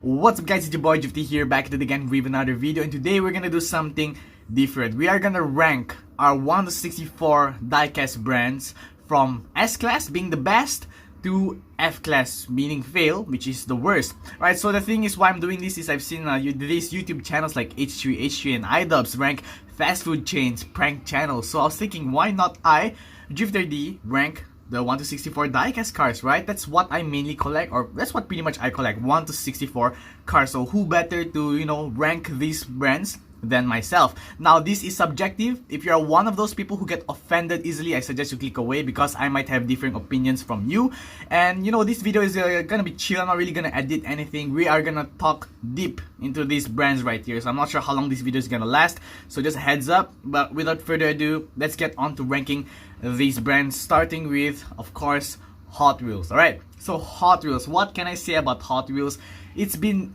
What's up guys, it's your boy Jifty here, back at it again with another video, and today we're gonna do something different. We are gonna rank our 1 to 64 diecast brands from S-Class being the best to F-Class meaning fail, which is the worst. Right, so the thing is why I'm doing this is I've seen these YouTube channels like H3 and iDubbbz rank fast food chains, prank channels. So I was thinking, why not I, Drifter D, rank the 1 to 64 diecast cars, right? That's what I mainly collect, or that's what pretty much I collect, 1 to 64 cars. So who better to, rank these brands than myself? Now, this is subjective. If you're one of those people who get offended easily, I suggest you click away because I might have different opinions from you. And this video is gonna be chill. I'm not really gonna edit anything. We are gonna talk deep into these brands right here. So I'm not sure how long this video is gonna last, so just a heads up. But without further ado, let's get on to ranking these brands, starting with, of course, Hot Wheels. Alright, so Hot Wheels, what can I say about Hot Wheels? It's been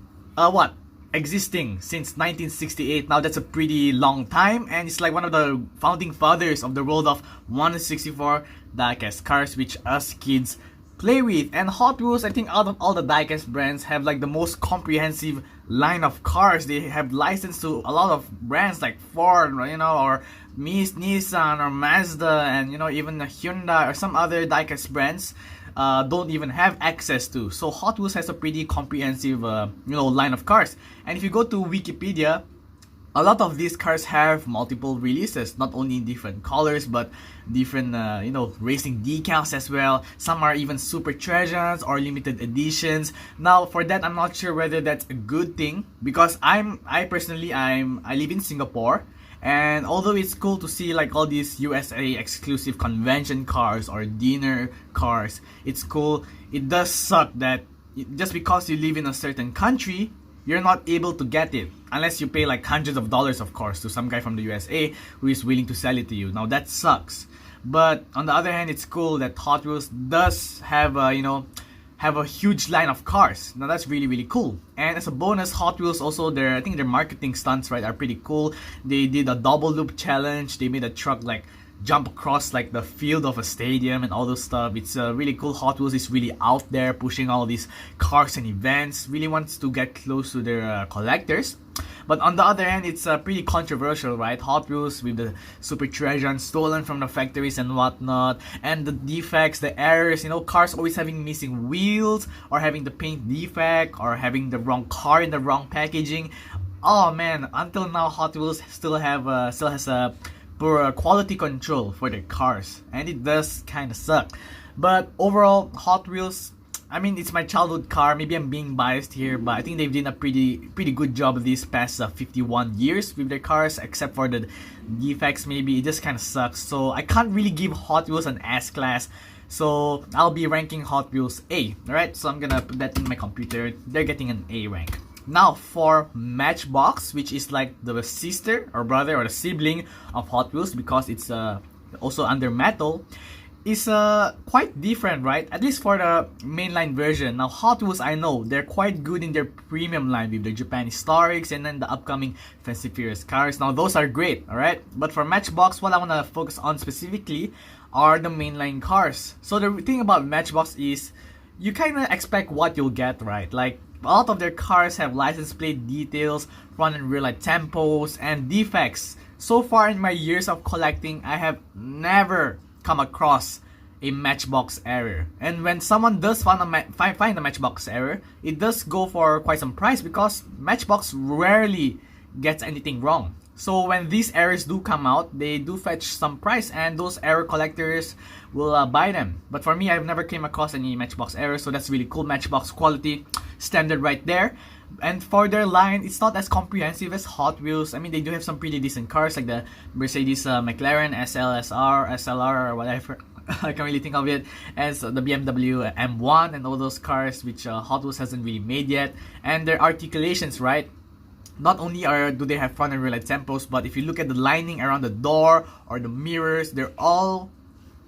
existing since 1968. Now that's a pretty long time, and it's like one of the founding fathers of the world of 1 to 64 diecast cars, which us kids play with. And Hot Wheels, I think out of all the diecast brands, have like the most comprehensive line of cars. They have license to a lot of brands like Ford, or Nissan or Mazda, and even Hyundai or some other diecast brands don't even have access to. So Hot Wheels has a pretty comprehensive line of cars. And if you go to Wikipedia, a lot of these cars have multiple releases, not only in different colors but different racing decals as well. Some are even super treasures or limited editions. Now for that, I'm not sure whether that's a good thing, because I live in Singapore. And although it's cool to see like all these USA exclusive convention cars or dinner cars, it's cool, it does suck that just because you live in a certain country, you're not able to get it unless you pay like hundreds of dollars, of course, to some guy from the USA who is willing to sell it to you. Now that sucks. But on the other hand, it's cool that Hot Wheels does have a huge line of cars. Now that's really, really cool. And as a bonus, Hot Wheels also, I think their marketing stunts, right, are pretty cool. They did a double loop challenge. They made a truck like jump across like the field of a stadium and all those stuff. It's really cool. Hot Wheels is really out there pushing all these cars and events, really wants to get close to their collectors. But on the other hand, it's pretty controversial, right? Hot Wheels with the super treasures stolen from the factories and whatnot, and the defects, the errors, cars always having missing wheels, or having the paint defect, or having the wrong car in the wrong packaging. Oh man, until now Hot Wheels still has a poor quality control for their cars, and it does kind of suck. But overall, Hot Wheels, I mean, it's my childhood car. Maybe I'm being biased here, but I think they've done a pretty good job these past 51 years with their cars, except for the defects. Maybe it just kind of sucks. So I can't really give Hot Wheels an S-Class. So I'll be ranking Hot Wheels A. Alright, so I'm gonna put that in my computer. They're getting an A rank. Now for Matchbox, which is like the sister or brother or the sibling of Hot Wheels, because it's also under metal, is quite different, right? At least for the mainline version. Now Hot Wheels, I know they're quite good in their premium line with the Japan Historics and then the upcoming Fancy Furious cars. Now those are great, alright? But for Matchbox, what I want to focus on specifically are the mainline cars. So the thing about Matchbox is you kind of expect what you'll get, right? Like a lot of their cars have license plate details, front and rear light tempos, and defects. So far in my years of collecting, I have never come across a Matchbox error. And when someone does find a Matchbox error, it does go for quite some price, because Matchbox rarely gets anything wrong. So when these errors do come out, they do fetch some price, and those error collectors will buy them. But for me, I've never came across any Matchbox errors, so that's really cool. Matchbox quality standard right there. And for their line, it's not as comprehensive as Hot Wheels. I mean, they do have some pretty decent cars like the Mercedes McLaren SLR or whatever. I can't really think of it, as the BMW M1 and all those cars which Hot Wheels hasn't really made yet. And their articulations, right? Not only do they have front and rear light tempos, but if you look at the lining around the door or the mirrors, they're all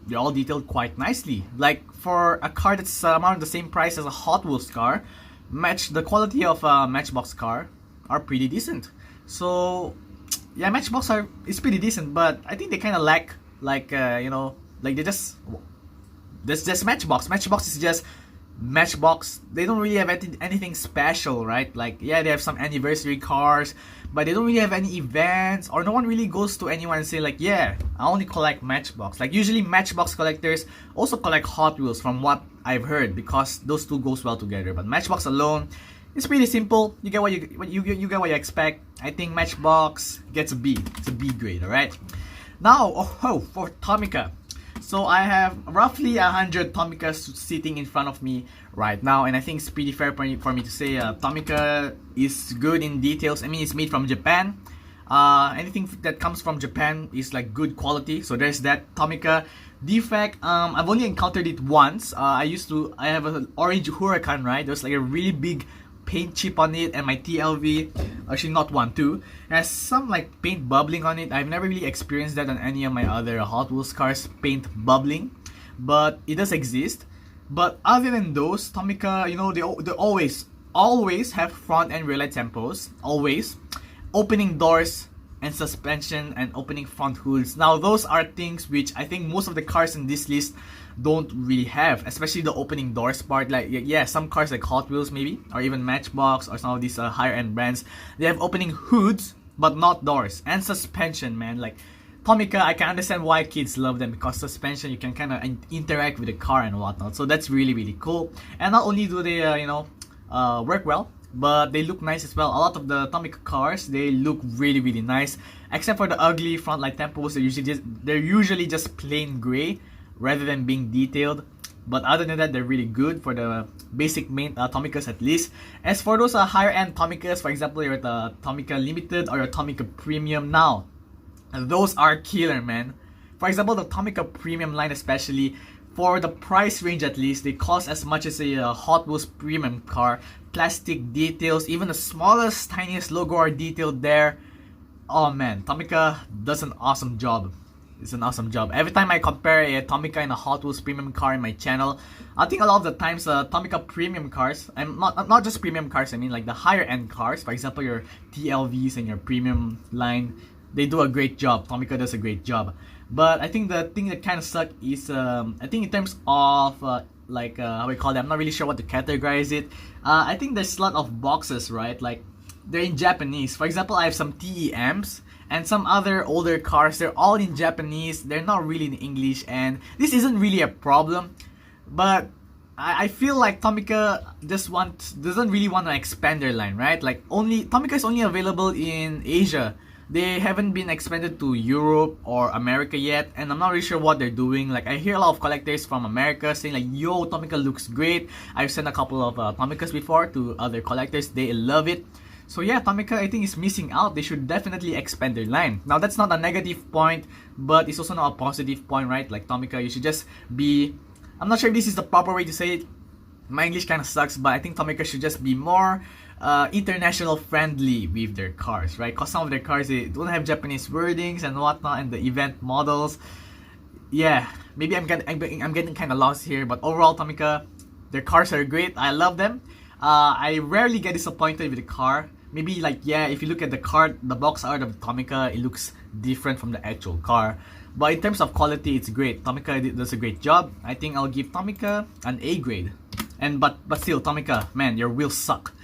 detailed quite nicely. Like for a car that's around the same price as a Hot Wheels car, the quality of a Matchbox car are pretty decent. So yeah, Matchbox is pretty decent, but I think they kind of lack like they just Matchbox. Matchbox is just Matchbox, they don't really have anything special, right? Like, yeah, they have some anniversary cars, but they don't really have any events, or no one really goes to anyone and say like, yeah, I only collect Matchbox. Like, usually Matchbox collectors also collect Hot Wheels from what I've heard, because those two goes well together. But Matchbox alone, it's pretty simple. You get what you get what you expect. I think Matchbox gets a B. It's a B grade, alright? Now, for Tomica. So I have roughly 100 Tomicas sitting in front of me right now, and I think it's pretty fair for me to say Tomica is good in details. I mean, it's made from Japan. Anything that comes from Japan is like good quality. So there's that. Tomica defect. I've only encountered it once. I have an orange Huracan, right? There's like a really big paint chip on it, and my TLV, actually not one, two, has some like paint bubbling on it. I've never really experienced that on any of my other Hot Wheels cars, paint bubbling, but it does exist. But other than those, Tomica, you know, they always have front and rear light tempos, always, opening doors and suspension and opening front hoods. Now those are things which I think most of the cars in this list don't really have, especially the opening doors part. Like, yeah, some cars like Hot Wheels maybe, or even Matchbox, or some of these higher end brands, they have opening hoods but not doors. And suspension, man, like Tomica, I can understand why kids love them, because suspension, you can kind of interact with the car and whatnot. So that's really, really cool. And not only do they work well, but they look nice as well. A lot of the Tomica cars, they look really, really nice, except for the ugly front light tempos. They're usually just plain gray rather than being detailed. But other than that, they're really good for the basic main Tomicas at least. As for those higher end Tomicas, for example, your Tomica Limited or your Tomica Premium, now those are killer, man. For example, the Tomica Premium line, especially for the price range at least, they cost as much as a Hot Wheels premium car. Plastic details, even the smallest, tiniest logo are detailed there. Oh man, Tomica does an awesome job. It's an awesome job. Every time I compare a Tomica and a Hot Wheels premium car in my channel, I think a lot of the times Tomica premium cars, and not just premium cars, I mean like the higher end cars, for example your TLVs and your premium line, they do a great job. Tomica does a great job. But I think the thing that kind of sucks is, I think in terms of how we call it, I'm not really sure what to categorize it. I think there's a lot of boxes, right? Like, they're in Japanese. For example, I have some TEMs and some other older cars. They're all in Japanese. They're not really in English, and this isn't really a problem. But I feel like Tomica doesn't really want to expand their line, right? Like, Tomica is only available in Asia. They haven't been expanded to Europe or America yet, and I'm not really sure what they're doing. Like, I hear a lot of collectors from America saying like, yo, Tomica looks great. I've sent a couple of Tomicas before to other collectors. They love it. So yeah, Tomica, I think, is missing out. They should definitely expand their line. Now, that's not a negative point, but it's also not a positive point, right? Like, Tomica, you should just be... I'm not sure if this is the proper way to say it. My English kind of sucks, but I think Tomica should just be more international friendly with their cars, right? Because some of their cars, they don't have Japanese wordings and whatnot, and the event models. Yeah, maybe I'm getting kind of lost here, but overall, Tomica, their cars are great. I love them. I rarely get disappointed with the car. Maybe like, yeah, if you look at the box art of Tomica, it looks different from the actual car. But in terms of quality, it's great. Tomica does a great job. I think I'll give Tomica an A grade. But still, Tomica, man, your wheels suck.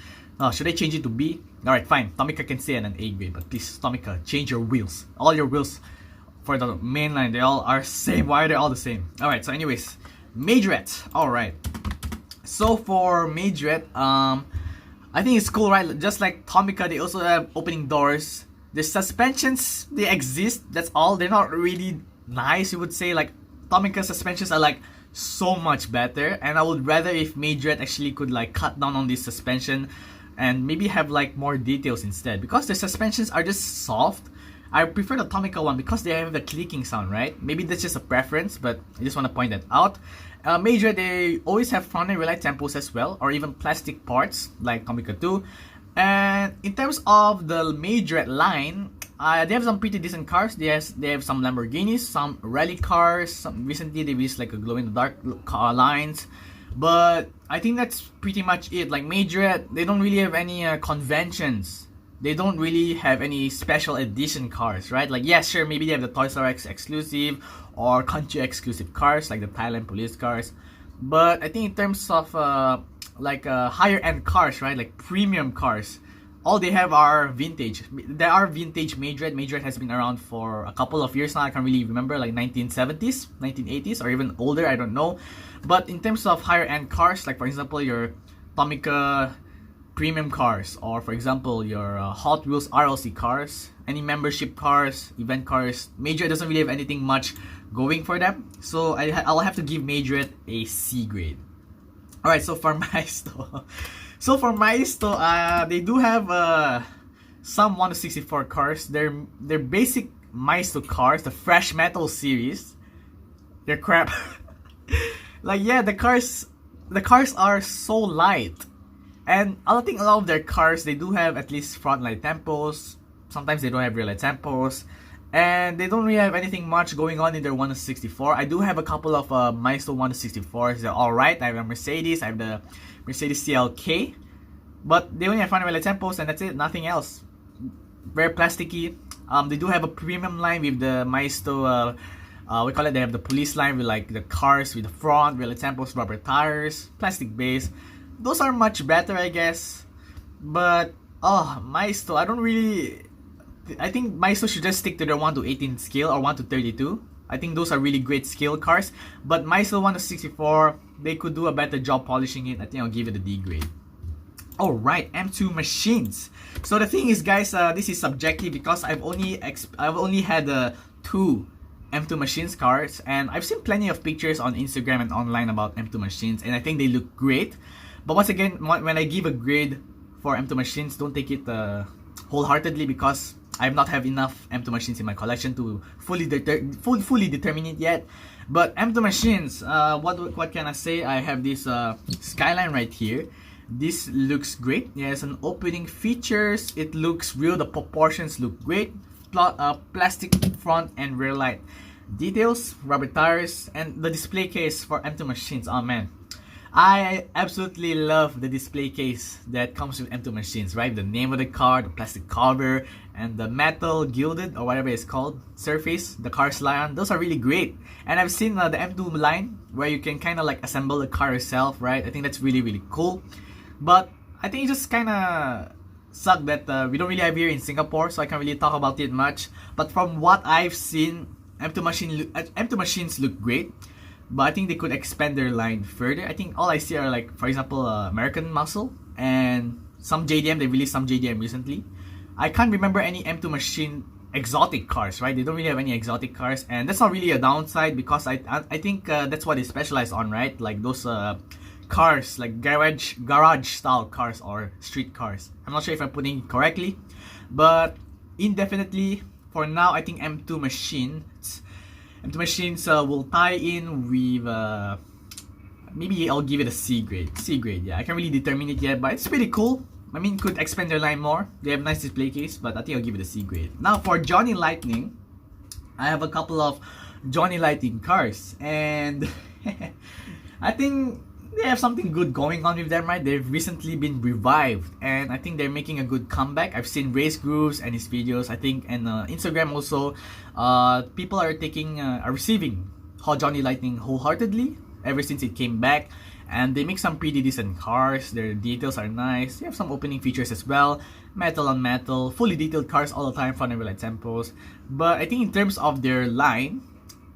Should I change it to B? Alright, fine. Tomica can stay at an A grade, but please, Tomica, change your wheels. All your wheels for the main line, they all are same. Why are they all the same? Alright, so anyways, Majorette. Alright. So for Majorette, I think it's cool, right? Just like Tomica, they also have opening doors. The suspensions, they exist, that's all. They're not really nice, you would say. Like, Tomica suspensions are like so much better, and I would rather if Majorette actually could like cut down on this suspension and maybe have like more details instead, because the suspensions are just soft. I prefer the Tomica one because they have the clicking sound, right? Maybe that's just a preference, but I just want to point that out. Majorette, they always have front and rear light tempos as well, or even plastic parts like Tomica 2. And in terms of the Majorette line, they have some pretty decent cars. They have some Lamborghinis, some rally cars. Recently they released like a glow-in-the-dark car lines. But I think that's pretty much it. Like, Majorette, they don't really have any conventions. They don't really have any special edition cars, right? Like, yeah, sure, maybe they have the Toys R Us exclusive or country exclusive cars like the Thailand police cars. But I think in terms of higher end cars, right, like premium cars, all they have are vintage. There are vintage Majorette. Majorette has been around for a couple of years now. I can't really remember, like 1970s, 1980s, or even older. I don't know. But in terms of higher end cars, like for example your Tomica premium cars, or for example your Hot Wheels RLC cars, any membership cars, event cars, Majorette doesn't really have anything much going for them. So I'll have to give Majorette a C grade. Alright, so for Maisto, they do have some 1-64 cars. They're basic Maisto cars, the Fresh Metal series. They're crap. Like, yeah, the cars are so light. And I think a lot of their cars, they do have at least front light tempos. Sometimes they don't have rear light tempos. And they don't really have anything much going on in their 1-64. I do have a couple of Maisto 1-64s. They're alright. I have a Mercedes. I have the Mercedes CLK. But they only have front rear light tempos, and that's it. Nothing else. Very plasticky. They do have a premium line with the Maisto, we call it, they have the police line with like the cars with the front, rear light tempos, rubber tires, plastic base. Those are much better, I guess. But, Maisto, I think Maisto should just stick to their 1-18 scale or 1-32. I think those are really great scale cars. But Maisto 1-64, they could do a better job polishing it. I think I'll give it a D grade. Alright, M2 machines. So the thing is, guys, this is subjective because I've only had 2 M2 machines cars, and I've seen plenty of pictures on Instagram and online about M2 machines, and I think they look great. But once again, when I give a grade for M2 machines, don't take it wholeheartedly because I not have enough M2 machines in my collection to fully determine it yet. But M2 machines, what can I say? I have this Skyline right here. This looks great. It has an opening features. It looks real. The proportions look great. Plastic front and rear light details, rubber tires, and the display case for M2 machines. Oh man, I absolutely love the display case that comes with M2 machines, right? The name of the car, the plastic cover, and the metal gilded or whatever it's called surface the cars lie on. Those are really great. And I've seen the M2 line where you can kind of like assemble the car yourself, right? I think that's really, really cool. But I think it just kind of suck that we don't really have here in Singapore, so I can't really talk about it much. But from what I've seen, M2 machines look great. But I think they could expand their line further. I think all I see are like, for example, American Muscle and some JDM. They released some JDM recently. I can't remember any M2 machine exotic cars, right? They don't really have any exotic cars, and that's not really a downside because I think that's what they specialize on, right? Like those cars, like garage style cars or street cars. I'm not sure if I'm putting it correctly, but indefinitely for now, I think M2 machines will tie in with maybe I'll give it a C grade. C grade, yeah. I can't really determine it yet, but it's pretty cool. I mean, could expand their line more. They have nice display case, but I think I'll give it a C grade. Now for Johnny Lightning, I have a couple of Johnny Lightning cars, and I think they have something good going on with them, right? They've recently been revived, and I think they're making a good comeback. I've seen Race Grooves and his videos, I think, and Instagram also. People are receiving Hot Johnny Lightning wholeheartedly ever since it came back, and they make some pretty decent cars. Their details are nice. They have some opening features as well, metal on metal, fully detailed cars all the time, front and rear light tempos. But I think in terms of their line,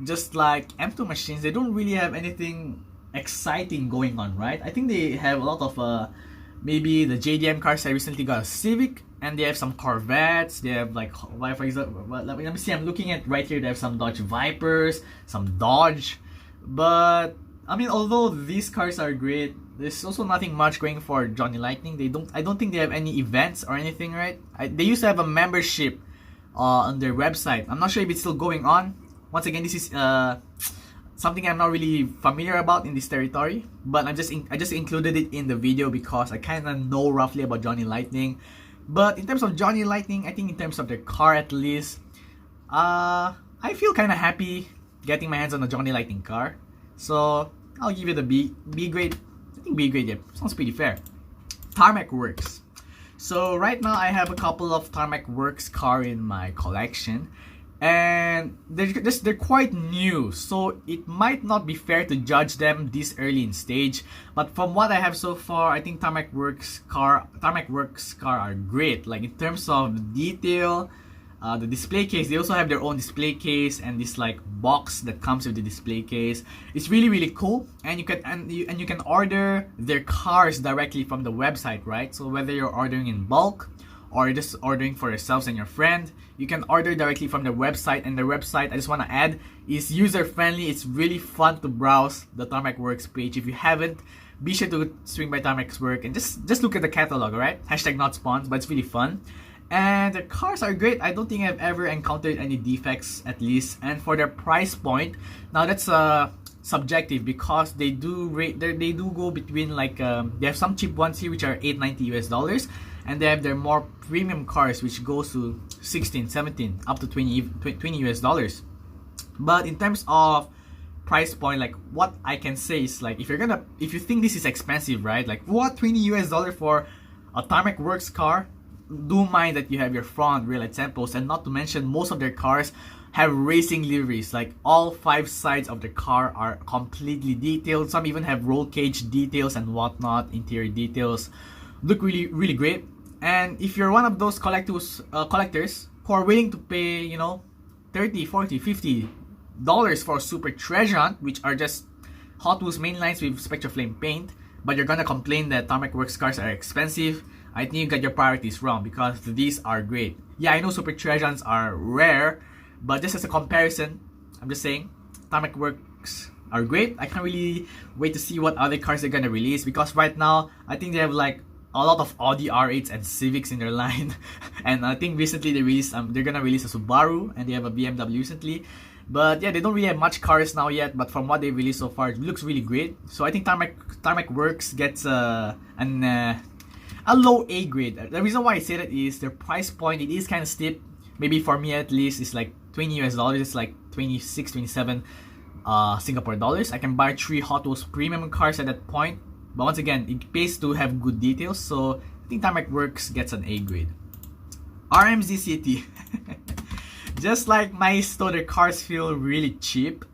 just like M2 machines, they don't really have anything exciting going on, right? I think they have a lot of maybe the JDM cars. I recently got a Civic, and they have some Corvettes. They have like, for example, let me see, I'm looking at right here. They have some Dodge Vipers, some Dodge. But I mean, although these cars are great, there's also nothing much going for Johnny Lightning. I don't think they have any events or anything, right? They used to have a membership on their website. I'm not sure if it's still going on. Once again, this is something I'm not really familiar about in this territory, but I just included it in the video because I kind of know roughly about Johnny Lightning. But in terms of Johnny Lightning, I think in terms of their car at least, I feel kind of happy getting my hands on a Johnny Lightning car. So I'll give it a B grade. I think B grade, yeah, sounds pretty fair. Tarmac Works. So right now I have a couple of Tarmac Works car in my collection. and they're quite new, so it might not be fair to judge them this early in stage. But from what I have so far, I think Tarmac Works car are great. Like in terms of detail, the display case, they also have their own display case, and this like box that comes with the display case. It's really cool, and you can order their cars directly from the website, right? So whether you're ordering in bulk or just ordering for yourselves and your friend, you can order directly from the website. And the website, I just want to add, is user friendly. It's really fun to browse the Tarmac Works page. If you haven't, be sure to swing by Tarmac Works and just look at the catalog, alright? Hashtag not spawns, but it's really fun. And the cars are great. I don't think I've ever encountered any defects, at least. And for their price point, now that's subjective, because they do go between like they have some cheap ones here which are $890, and they have their more premium cars which goes to 16, 17, up to 20 US. But in terms of price point, like what I can say is, like, if you think this is expensive, right? Like, what, $20 for a Tarmac Works car? Do mind that you have your front, rear lights and posts, and not to mention most of their cars have racing liveries. Like all 5 sides of the car are completely detailed. Some even have roll cage details and whatnot, interior details. Look really great. And if you're one of those collectors who are willing to pay, you know, $30, $40, $50 for a Super Treasure Hunt, which are just Hot Wheels mainlines with Spectra Flame paint, but you're gonna complain that Tarmac Works cars are expensive, I think you got your priorities wrong, because these are great. Yeah, I know Super Treasure Hunts are rare, but just as a comparison, I'm just saying Tarmac Works are great. I can't really wait to see what other cars they're gonna release, because right now I think they have like a lot of Audi R8s and Civics in their line. And I think recently they're gonna release a Subaru, and they have a BMW recently. But yeah, they don't really have much cars now yet, but from what they released so far, it looks really great. So I think Tarmac Works gets a low A grade. The reason why I say that is their price point, it is kind of steep. Maybe for me at least, it's like $20 US. It's like 26, 27 Singapore dollars. I can buy 3 Hot Wheels premium cars at that point. But once again, it pays to have good details. So I think Tarmac Works gets an A grade. RMZ City. Just like Maestro, their cars feel really cheap.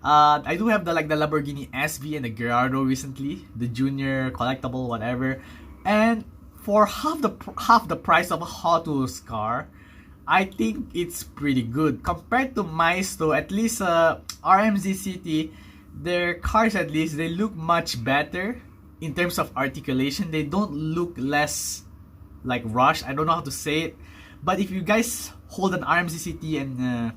I do have the Lamborghini SV and the Gallardo recently, the junior collectible, whatever. And for half the price of a Hot Wheels car, I think it's pretty good compared to Maestro. At least RMZ City, their cars, at least they look much better in terms of articulation. They don't look less like rushed. I don't know how to say it, but if you guys hold an RMZ City and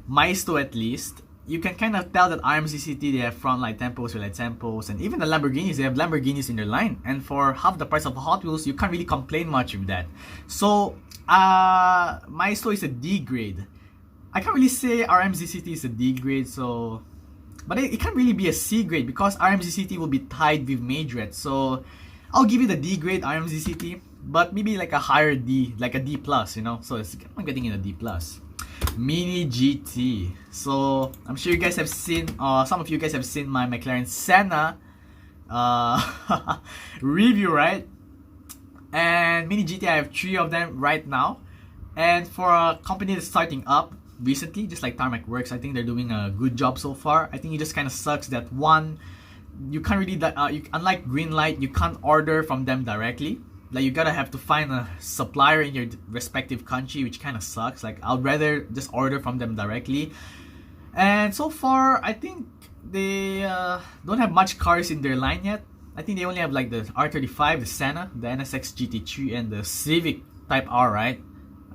Maestro, at least you can kind of tell that RMZ City, they have front light tempos, rear light tempos, and even the Lamborghinis, they have Lamborghinis in their line. And for half the price of Hot Wheels, you can't really complain much with that. So Maestro is a D grade. I can't really say RMZ City is a D grade, so, but it can't really be a C grade, because RMZ City will be tied with Majorette. So I'll give it a D grade, RMZ City, but maybe like a higher D, like a D plus, you know. So I'm getting in a D plus. Mini GT. So I'm sure you guys have seen, some of you guys have seen my McLaren Senna review, right? And Mini GT, I have 3 of them right now. And for a company that's starting up recently, just like Tarmac Works, I think they're doing a good job so far. I think it just kind of sucks that, one, you can't really, unlike Greenlight, you can't order from them directly. Like, you gotta have to find a supplier in your respective country, which kind of sucks. Like, I'd rather just order from them directly. And so far, I think they don't have much cars in their line yet. I think they only have like the R35, the Senna, the NSX GT3, and the Civic Type R, right?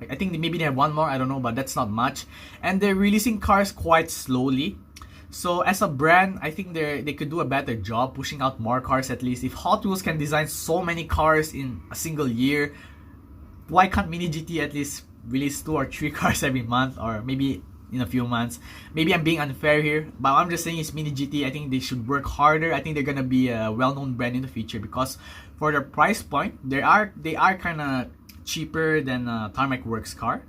I think maybe they have one more, I don't know, but that's not much. And they're releasing cars quite slowly. So as a brand, I think they could do a better job pushing out more cars at least. If Hot Wheels can design so many cars in a single year, why can't Mini GT at least release 2 or 3 cars every month, or maybe in a few months? Maybe I'm being unfair here, but I'm just saying it's Mini GT. I think they should work harder. I think they're gonna be a well-known brand in the future, because for their price point, they are kind of cheaper than Tarmac Works car.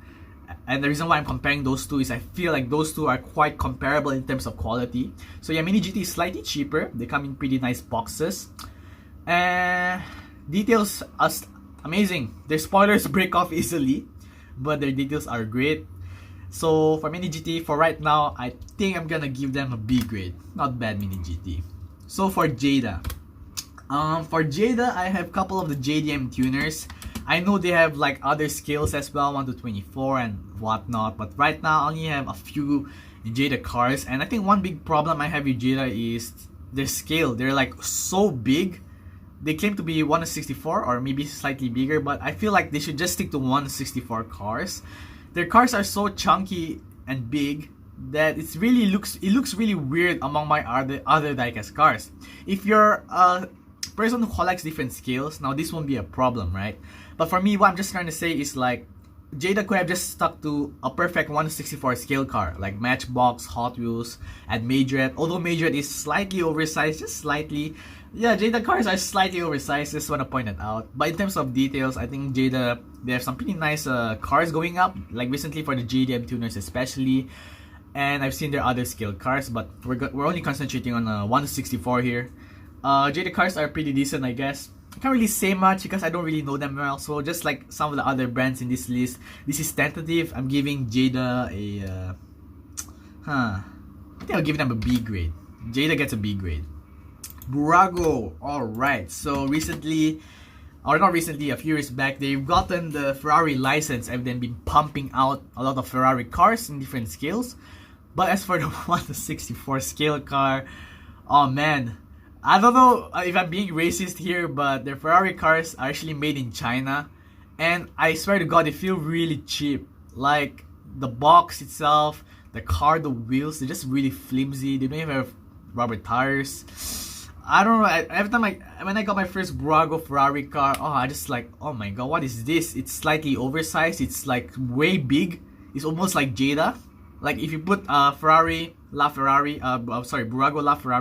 And the reason why I'm comparing those two is I feel like those two are quite comparable in terms of quality. So yeah, Mini GT is slightly cheaper. They come in pretty nice boxes. Details are amazing. Their spoilers break off easily, but their details are great. So for Mini GT, for right now, I think I'm gonna give them a B grade. Not bad, Mini GT. So for Jada, I have a couple of the JDM tuners. I know they have like other scales as well, 1 to 24 and whatnot, but right now I only have a few Jada cars, and I think one big problem I have with Jada is their scale. They're like so big. They claim to be 1 to 64 or maybe slightly bigger, but I feel like they should just stick to 1 to 64 cars. Their cars are so chunky and big that it looks really weird among my other diecast cars. If you're a person who collects different scales, now this won't be a problem, right? But for me, what I'm just trying to say is like Jada could have just stuck to a perfect 1 to 64 scale car like Matchbox, Hot Wheels, and Majorette. Although Majorette is slightly oversized, just slightly. Yeah, Jada cars are slightly oversized, just want to point it out. But in terms of details, I think Jada, they have some pretty nice cars going up, like recently for the JDM tuners especially. And I've seen their other scale cars, but we're only concentrating on 1 to 64 here. Jada cars are pretty decent, I guess. I can't really say much because I don't really know them well. So just like some of the other brands in this list, this is tentative. I'm giving Jada a I think I'll give them a B grade. Jada gets a B grade. Burago, alright, so recently, or not recently, a few years back, they've gotten the Ferrari license and then been pumping out a lot of Ferrari cars in different scales. But as for the 1 to 64 scale car, oh man, I don't know if I'm being racist here, but their Ferrari cars are actually made in China, and I swear to God, they feel really cheap. Like, the box itself, the car, the wheels, they're just really flimsy. They don't even have rubber tires. I don't know, every time when I got my first Burago Ferrari car, I just like, oh my god, what is this? It's slightly oversized, it's like way big. It's almost like Jada. Like if you put Burago LaFerrari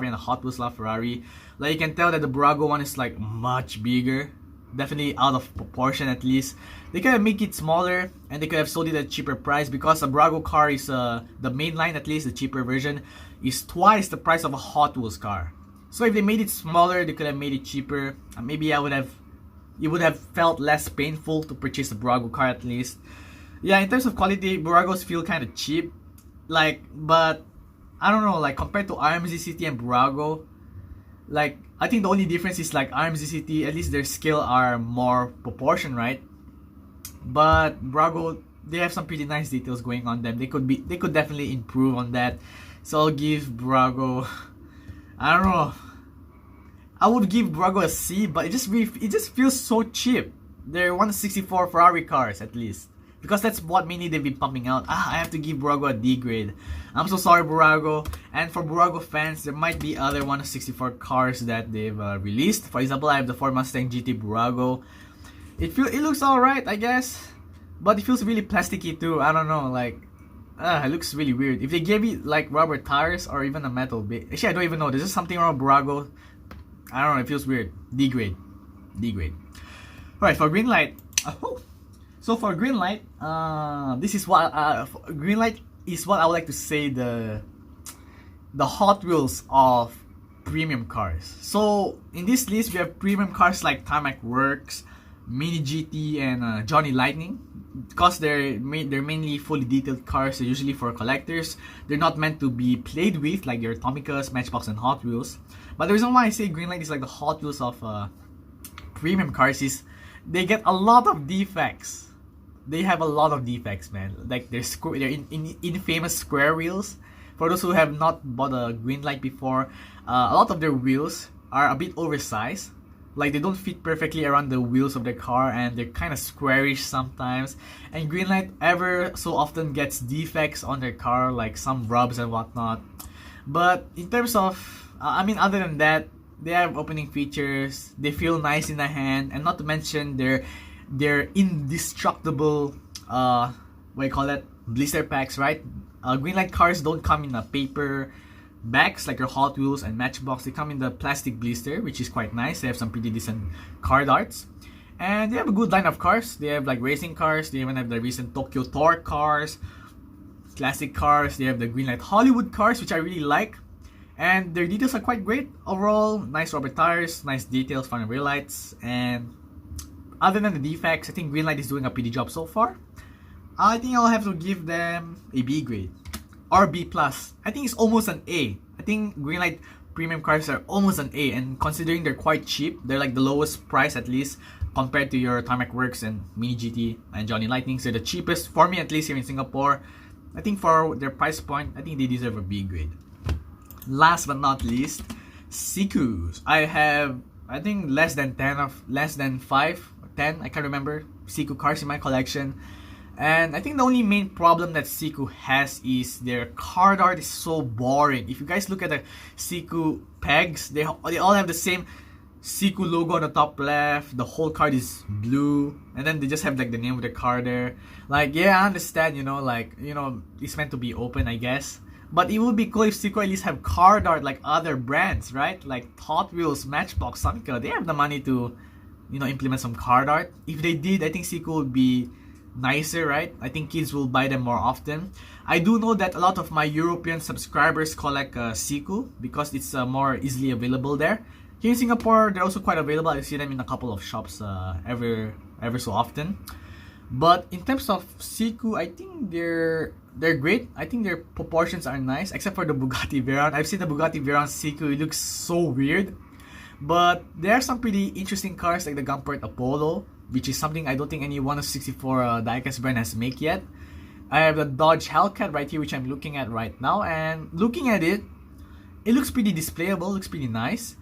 and a Hot Wheels LaFerrari, like you can tell that the Burago one is like much bigger. Definitely out of proportion at least. They could have make it smaller and they could have sold it at a cheaper price because a Burago car is, the main line at least, the cheaper version, is twice the price of a Hot Wheels car. So if they made it smaller, they could have made it cheaper. Maybe it would have felt less painful to purchase a Burago car at least. Yeah, in terms of quality, Buragos feel kind of cheap. Like, but I don't know, like compared to RMZ City and Burago, like I think the only difference is like RMZ City, at least their scale are more proportion, right? But Burago, they have some pretty nice details going on them. They could definitely improve on that. So I'll give Burago, I don't know, I would give Burago a C, but it just feels so cheap. They're 164 Ferrari cars at least, because that's what mainly they've been pumping out. I have to give Burago a D grade. I'm so sorry, Burago. And for Burago fans, there might be other 164 cars that they've released. For example, I have the Ford Mustang GT Burago. It looks alright, I guess, but it feels really plasticky too. I don't know, like it looks really weird. If they gave it like rubber tires or even a metal bit, actually I don't even know. There's just something wrong with Burago. I don't know. It feels weird. D grade. D grade. Alright, for Greenlight. So for Greenlight, this is what Greenlight is what I would like to say the Hot Wheels of premium cars. So in this list we have premium cars like Tarmac Works, Mini GT, and Johnny Lightning. Because they're mainly fully detailed cars, they're usually for collectors. They're not meant to be played with like your Tomicas, Matchbox, and Hot Wheels. But the reason why I say Greenlight is like the Hot Wheels of premium cars is they get a lot of defects. They have a lot of defects, man. Like they're infamous square wheels. For those who have not bought a Greenlight before, a lot of their wheels are a bit oversized. Like they don't fit perfectly around the wheels of their car, and they're kind of squarish sometimes. And Greenlight ever so often gets defects on their car, like some rubs and whatnot. But in terms of, other than that, they have opening features. They feel nice in the hand, and not to mention they're indestructible. What do you call it? Blister packs, right? Greenlight cars don't come in a paper bags like your Hot Wheels and Matchbox. They come in the plastic blister, which is quite nice. They have some pretty decent card arts, and they have a good line of cars. They have like racing cars. They even have the recent Tokyo Torque cars, classic cars. They have the Greenlight Hollywood cars, which I really like, and their details are quite great overall. Nice rubber tires, nice details, front and rear lights, and other than the defects, I think Greenlight is doing a pretty job so far. I think I'll have to give them a B grade or B plus. I think it's almost an A. I think Greenlight premium cars are almost an A, and considering they're quite cheap, they're like the lowest price at least compared to your Tarmac Works and Mini GT and Johnny Lightning. So the cheapest for me, at least here in Singapore. I think for their price point, I think they deserve a B grade. Last but not least, Sekus. I think less than 5 or 10, I can't remember, Seku cars in my collection. And I think the only main problem that Seku has is their card art is so boring. If you guys look at the Seku pegs, they all have the same Seku logo on the top left. The whole card is blue, and then they just have like the name of the car there. Like, yeah, I understand, it's meant to be open, I guess. But it would be cool if Seku at least have card art like other brands, right? Like Hot Wheels, Matchbox, Tomica. They have the money to, implement some card art. If they did, I think Seku would be nicer, right? I think kids will buy them more often. I do know that a lot of my European subscribers collect Seku because it's more easily available there. Here in Singapore, they're also quite available. I see them in a couple of shops ever so often. But in terms of Seku, I think they're great. I think their proportions are nice, except for the Bugatti Veyron. I've seen the Bugatti Veyron Seku. It looks so weird. But there are some pretty interesting cars like the Gumpert Apollo, which is something I don't think any 1/64 diecast brand has made yet. I have the Dodge Hellcat right here, which I'm looking at right now, and looking at it, it looks pretty displayable, looks pretty nice.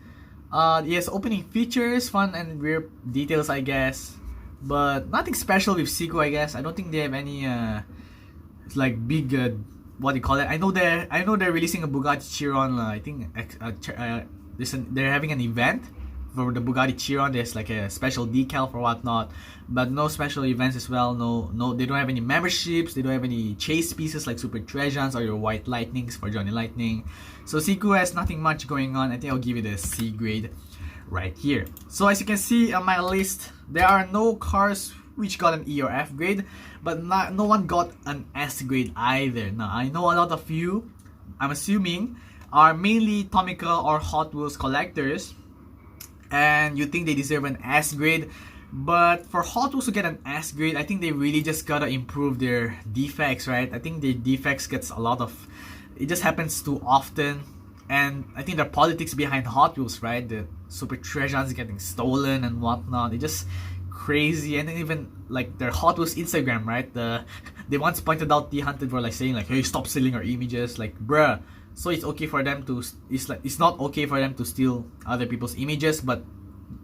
Yes, opening features, fun and rear details, I guess, but nothing special with Seku, I guess. I don't think they have any like big what do you call it? I know they're releasing a Bugatti Chiron. I think they're having an event for the Bugatti Chiron. There's like a special decal for whatnot, but no special events as well. No, they don't have any memberships. They don't have any chase pieces like Super Treasures or your White Lightnings for Johnny Lightning. So Seku has nothing much going on. I think I'll give it a C grade right here. So as you can see on my list, there are no cars which got an E or F grade, but no one got an S grade either. Now I know a lot of you, I'm assuming, are mainly Tomica or Hot Wheels collectors, and you think they deserve an S grade. But for Hot Wheels to get an S grade, I think they really just gotta improve their defects, right? I think their defects gets a lot of, it just happens too often. And I think the politics behind Hot Wheels, right? The Super Treasures getting stolen and whatnot, it's just crazy. And then even like their Hot Wheels Instagram, right? They once pointed out the Hunted for like saying like, hey, stop stealing our images, like bruh. So it's okay for them to, it's not okay for them to steal other people's images, but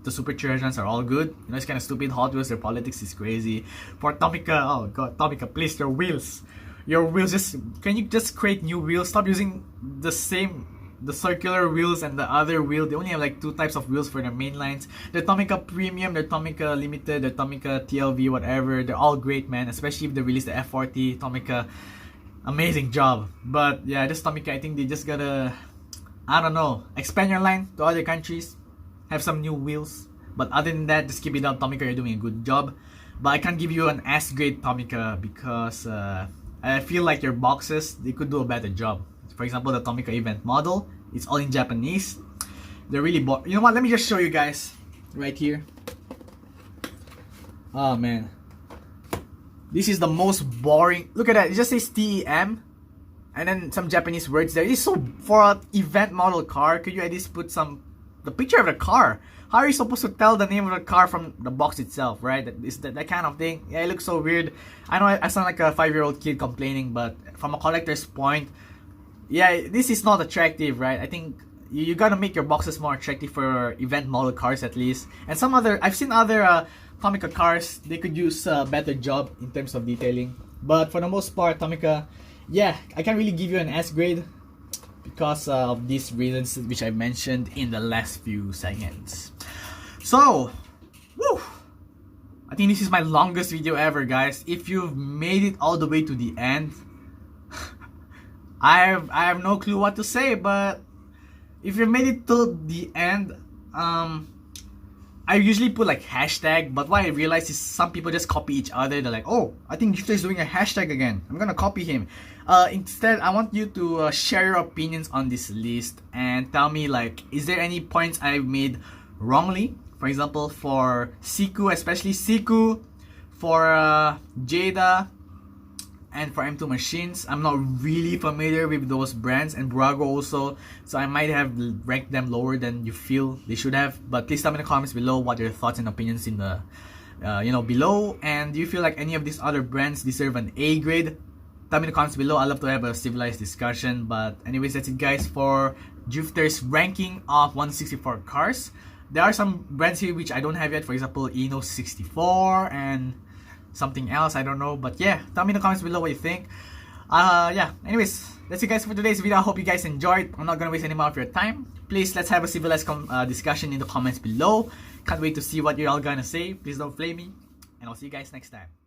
the Super Treasures are all good. It's kind of stupid. Hot Wheels, their politics is crazy. For Tomica, oh god, Tomica, please, your wheels, can you just create new wheels? Stop using the circular wheels and the other wheel. They only have like 2 types of wheels for their main lines. The Tomica Premium, the Tomica Limited, the Tomica TLV, whatever. They're all great, man. Especially if they release the F40 Tomica. Amazing job. But yeah, this Tomica, I think they just gotta, I don't know, expand your line to other countries, have some new wheels. But other than that, just keep it up, Tomica, you're doing a good job. But I can't give you an S grade Tomica because I feel like your boxes, they could do a better job. For example, the Tomica event model, it's all in Japanese. They're really you know what, let me just show you guys right here. Oh man, this is the most boring. Look at that, it just says TEM and then some Japanese words there. It's so, for an event model car, could you at least put the picture of the car? How are you supposed to tell the name of the car from the box itself, right? That kind of thing. Yeah, it looks so weird. I know I sound like a 5-year-old kid complaining, but from a collector's point, yeah, this is not attractive, right? I think you gotta make your boxes more attractive for event model cars at least. And I've seen other Tomica cars, they could use a better job in terms of detailing. But for the most part, Tomica, yeah, I can't really give you an S grade because of these reasons which I mentioned in the last few seconds. So, woo! I think this is my longest video ever, guys. If you've made it all the way to the end, I have no clue what to say, but if you made it to the end, I usually put like hashtag, but what I realized is some people just copy each other. They're like, oh, I think Gifter is doing a hashtag again, I'm gonna copy him. Instead, I want you to share your opinions on this list and tell me, like, is there any points I've made wrongly? For example, for Seku, especially Seku, for Jada, and for M2 machines. I'm not really familiar with those brands, and Burago also, so I might have ranked them lower than you feel they should have. But please tell me in the comments below what your thoughts and opinions in the below. And do you feel like any of these other brands deserve an A grade? Tell me in the comments below. I'd love to have a civilized discussion. But anyways, that's it guys for Jupiter's ranking of 164 cars. There are some brands here which I don't have yet, for example Eno 64 and something else, I don't know. But yeah, tell me in the comments below what you think. Yeah, anyways, that's it guys for today's video. I hope you guys enjoyed. I'm not gonna waste any more of your time. Please, let's have a civilized discussion in the comments below. Can't wait to see what you're all gonna say. Please don't flame me, and I'll see you guys next time.